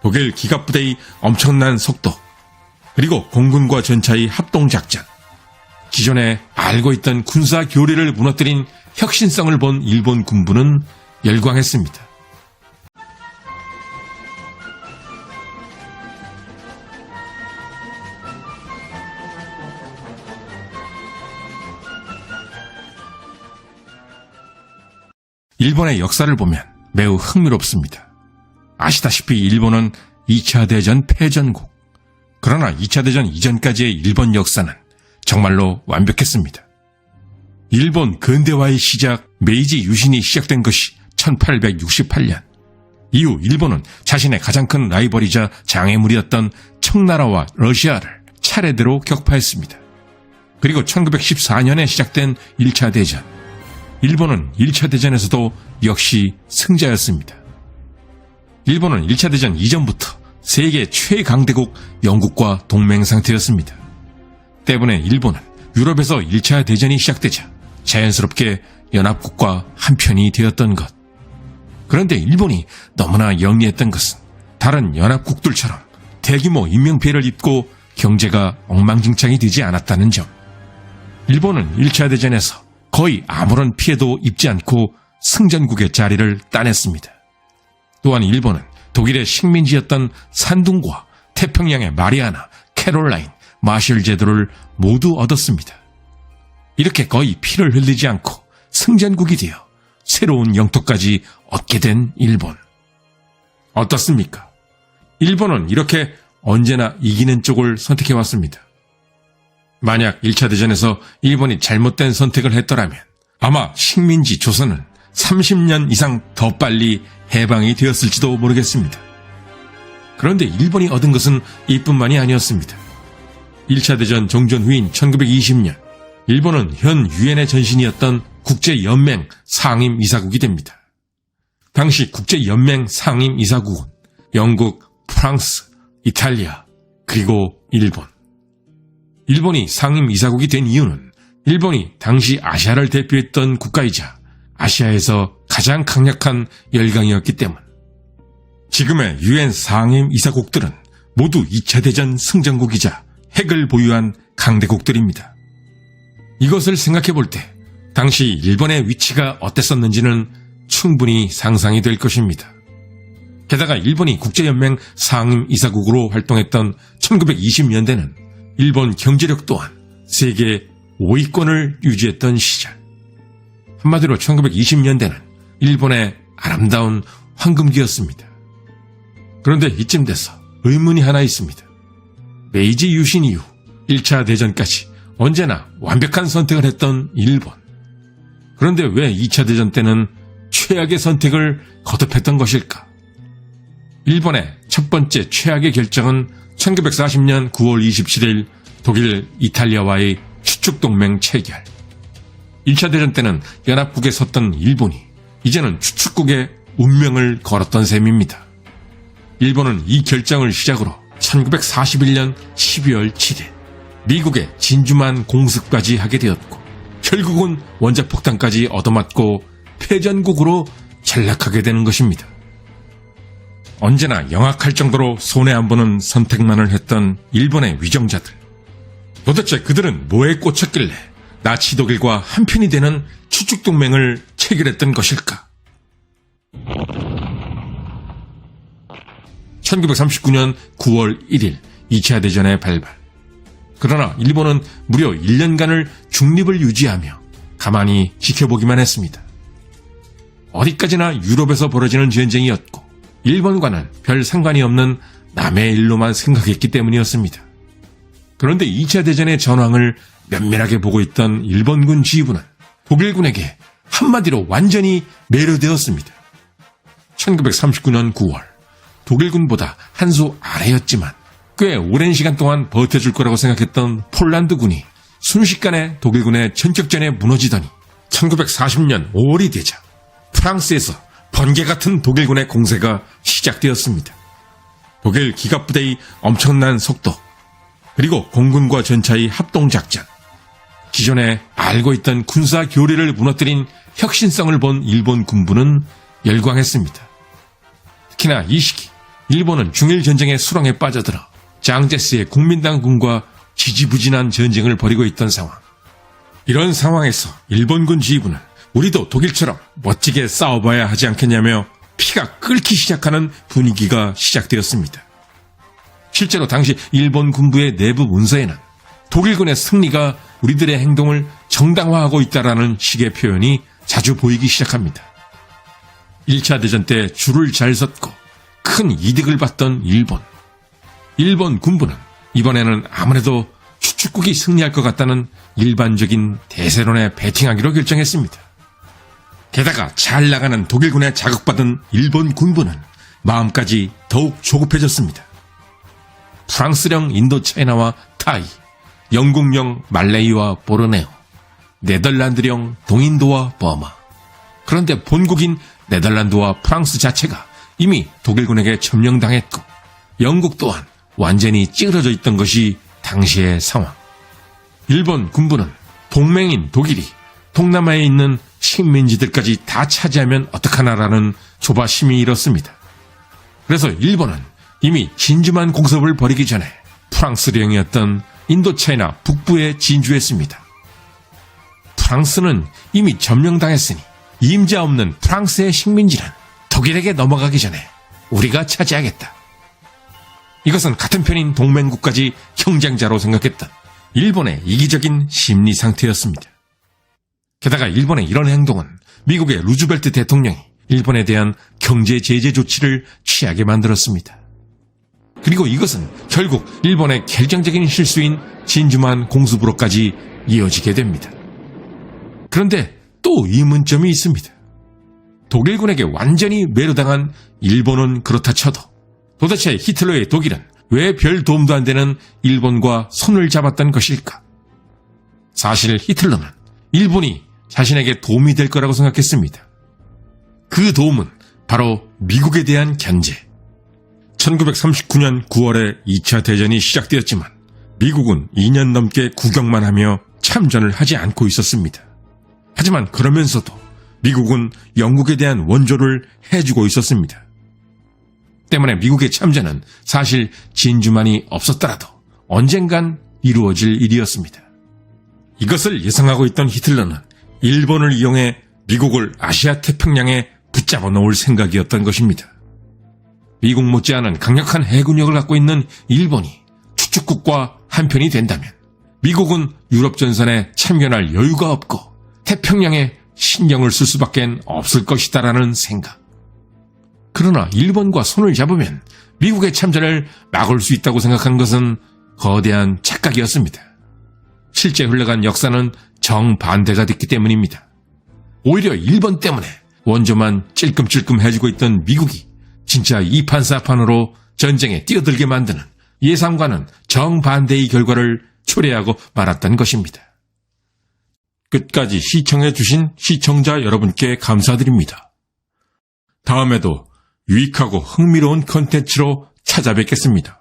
독일 기갑부대의 엄청난 속도, 그리고 공군과 전차의 합동작전, 기존에 알고 있던 군사 교리를 무너뜨린 혁신성을 본 일본 군부는 열광했습니다. 일본의 역사를 보면 매우 흥미롭습니다. 아시다시피 일본은 2차 대전 패전국. 그러나 2차 대전 이전까지의 일본 역사는 정말로 완벽했습니다. 일본 근대화의 시작, 메이지 유신이 시작된 것이 1868년. 이후 일본은 자신의 가장 큰 라이벌이자 장애물이었던 청나라와 러시아를 차례대로 격파했습니다. 그리고 1914년에 시작된 1차 대전. 일본은 1차 대전에서도 역시 승자였습니다. 일본은 1차 대전 이전부터 세계 최강대국 영국과 동맹 상태였습니다. 때문에 일본은 유럽에서 1차 대전이 시작되자 자연스럽게 연합국과 한편이 되었던 것. 그런데 일본이 너무나 영리했던 것은 다른 연합국들처럼 대규모 인명피해를 입고 경제가 엉망진창이 되지 않았다는 점. 일본은 1차 대전에서 거의 아무런 피해도 입지 않고 승전국의 자리를 따냈습니다. 또한 일본은 독일의 식민지였던 산둥과 태평양의 마리아나, 캐롤라인, 마셜 제도를 모두 얻었습니다. 이렇게 거의 피를 흘리지 않고 승전국이 되어 새로운 영토까지 얻게 된 일본. 어떻습니까? 일본은 이렇게 언제나 이기는 쪽을 선택해왔습니다. 만약 1차 대전에서 일본이 잘못된 선택을 했더라면 아마 식민지 조선은 30년 이상 더 빨리 해방이 되었을지도 모르겠습니다. 그런데 일본이 얻은 것은 이뿐만이 아니었습니다. 1차 대전 종전 후인 1920년, 일본은 현 유엔의 전신이었던 국제연맹 상임이사국이 됩니다. 당시 국제연맹 상임이사국은 영국, 프랑스, 이탈리아, 그리고 일본. 일본이 상임이사국이 된 이유는 일본이 당시 아시아를 대표했던 국가이자 아시아에서 가장 강력한 열강이었기 때문. 지금의 유엔 상임이사국들은 모두 2차 대전 승전국이자 핵을 보유한 강대국들입니다. 이것을 생각해 볼 때 당시 일본의 위치가 어땠었는지는 충분히 상상이 될 것입니다. 게다가 일본이 국제연맹 상임이사국으로 활동했던 1920년대는 일본 경제력 또한 세계 5위권을 유지했던 시절. 한마디로 1920년대는 일본의 아름다운 황금기였습니다. 그런데 이쯤 돼서 의문이 하나 있습니다. 메이지 유신 이후 1차 대전까지 언제나 완벽한 선택을 했던 일본. 그런데 왜 2차 대전 때는 최악의 선택을 거듭했던 것일까? 일본의 첫 번째 최악의 결정은 1940년 9월 27일 독일, 이탈리아와의 추축동맹 체결. 1차 대전 때는 연합국에 섰던 일본이 이제는 추축국의 운명을 걸었던 셈입니다. 일본은 이 결정을 시작으로 1941년 12월 7일 미국의 진주만 공습까지 하게 되었고 결국은 원자폭탄까지 얻어맞고 패전국으로 전락하게 되는 것입니다. 언제나 영악할 정도로 손해 안 보는 선택만을 했던 일본의 위정자들. 도대체 그들은 뭐에 꽂혔길래 나치 독일과 한편이 되는 추축동맹을 체결했던 것일까? 1939년 9월 1일 2차 대전의 발발. 그러나 일본은 무려 1년간을 중립을 유지하며 가만히 지켜보기만 했습니다. 어디까지나 유럽에서 벌어지는 전쟁이었고 일본과는 별 상관이 없는 남의 일로만 생각했기 때문이었습니다. 그런데 2차 대전의 전황을 면밀하게 보고 있던 일본군 지휘부는 독일군에게 한마디로 완전히 매료되었습니다. 1939년 9월 독일군보다 한 수 아래였지만 꽤 오랜 시간 동안 버텨줄 거라고 생각했던 폴란드군이 순식간에 독일군의 전격전에 무너지더니 1940년 5월이 되자 프랑스에서 번개 같은 독일군의 공세가 시작되었습니다. 독일 기갑부대의 엄청난 속도, 그리고 공군과 전차의 합동작전, 기존에 알고 있던 군사 교리를 무너뜨린 혁신성을 본 일본 군부는 열광했습니다. 특히나 이 시기 일본은 중일 전쟁의 수렁에 빠져들어 장제스의 국민당군과 지지부진한 전쟁을 벌이고 있던 상황. 이런 상황에서 일본군 지휘부는 우리도 독일처럼 멋지게 싸워봐야 하지 않겠냐며 피가 끓기 시작하는 분위기가 시작되었습니다. 실제로 당시 일본 군부의 내부 문서에는 독일군의 승리가 우리들의 행동을 정당화하고 있다라는 식의 표현이 자주 보이기 시작합니다. 1차 대전 때 줄을 잘 섰고 큰 이득을 봤던 일본. 일본 군부는 이번에는 아무래도 추축국이 승리할 것 같다는 일반적인 대세론에 베팅하기로 결정했습니다. 게다가 잘 나가는 독일군에 자극받은 일본 군부는 마음까지 더욱 조급해졌습니다. 프랑스령 인도차이나와 타이, 영국령 말레이와 보르네오, 네덜란드령 동인도와 버마. 그런데 본국인 네덜란드와 프랑스 자체가 이미 독일군에게 점령당했고 영국 또한 완전히 찌그러져 있던 것이 당시의 상황. 일본 군부는 동맹인 독일이 동남아에 있는 식민지들까지 다 차지하면 어떡하나라는 조바심이 일었습니다. 그래서 일본은 이미 진주만 공습을 벌이기 전에 프랑스령이었던 인도차이나 북부에 진주했습니다. 프랑스는 이미 점령당했으니 임자 없는 프랑스의 식민지는 독일에게 넘어가기 전에 우리가 차지하겠다. 이것은 같은 편인 동맹국까지 경쟁자로 생각했던 일본의 이기적인 심리 상태였습니다. 게다가 일본의 이런 행동은 미국의 루즈벨트 대통령이 일본에 대한 경제 제재 조치를 취하게 만들었습니다. 그리고 이것은 결국 일본의 결정적인 실수인 진주만 공습으로까지 이어지게 됩니다. 그런데 또 의문점이 있습니다. 독일군에게 완전히 매료당한 일본은 그렇다 쳐도 도대체 히틀러의 독일은 왜 별 도움도 안 되는 일본과 손을 잡았던 것일까? 사실 히틀러는 일본이 자신에게 도움이 될 거라고 생각했습니다. 그 도움은 바로 미국에 대한 견제. 1939년 9월에 2차 대전이 시작되었지만 미국은 2년 넘게 구경만 하며 참전을 하지 않고 있었습니다. 하지만 그러면서도 미국은 영국에 대한 원조를 해주고 있었습니다. 때문에 미국의 참전은 사실 진주만이 없었더라도 언젠간 이루어질 일이었습니다. 이것을 예상하고 있던 히틀러는 일본을 이용해 미국을 아시아 태평양에 붙잡아 놓을 생각이었던 것입니다. 미국 못지않은 강력한 해군력을 갖고 있는 일본이 추축국과 한편이 된다면 미국은 유럽 전선에 참견할 여유가 없고 태평양에 신경을 쓸 수밖에 없을 것이다라는 생각. 그러나 일본과 손을 잡으면 미국의 참전을 막을 수 있다고 생각한 것은 거대한 착각이었습니다. 실제 흘러간 역사는 정반대가 됐기 때문입니다. 오히려 일본 때문에 원조만 찔끔찔끔 해주고 있던 미국이 진짜 이판사판으로 전쟁에 뛰어들게 만드는 예상과는 정반대의 결과를 초래하고 말았던 것입니다. 끝까지 시청해주신 시청자 여러분께 감사드립니다. 다음에도 유익하고 흥미로운 컨텐츠로 찾아뵙겠습니다.